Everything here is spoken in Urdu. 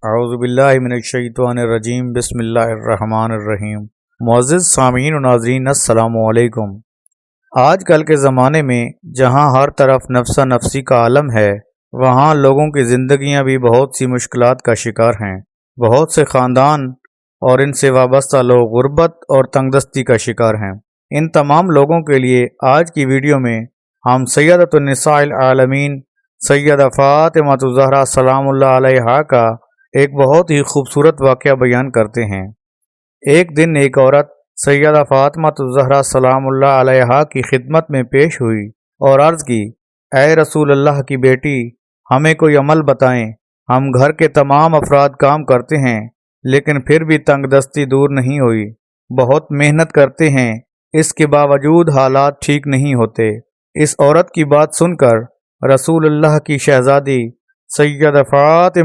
اعوذ باللہ من الشیطان الرجیم بسم اللہ الرحمن الرحیم۔ معزز سامعین و ناظرین السلام علیکم۔ آج کل کے زمانے میں جہاں ہر طرف نفسا نفسی کا عالم ہے، وہاں لوگوں کی زندگیاں بھی بہت سی مشکلات کا شکار ہیں۔ بہت سے خاندان اور ان سے وابستہ لوگ غربت اور تنگ دستی کا شکار ہیں۔ ان تمام لوگوں کے لیے آج کی ویڈیو میں ہم سیدۃ النساء العالمین سیدہ فاطمہ الزہرا سلام اللہ علیہا کا ایک بہت ہی خوبصورت واقعہ بیان کرتے ہیں۔ ایک دن ایک عورت سیدہ فاطمہ الزہرا سلام اللہ علیہا کی خدمت میں پیش ہوئی اور عرض کی، اے رسول اللہ کی بیٹی، ہمیں کوئی عمل بتائیں۔ ہم گھر کے تمام افراد کام کرتے ہیں لیکن پھر بھی تنگ دستی دور نہیں ہوئی۔ بہت محنت کرتے ہیں، اس کے باوجود حالات ٹھیک نہیں ہوتے۔ اس عورت کی بات سن کر رسول اللہ کی شہزادی سیدہ فاطمہ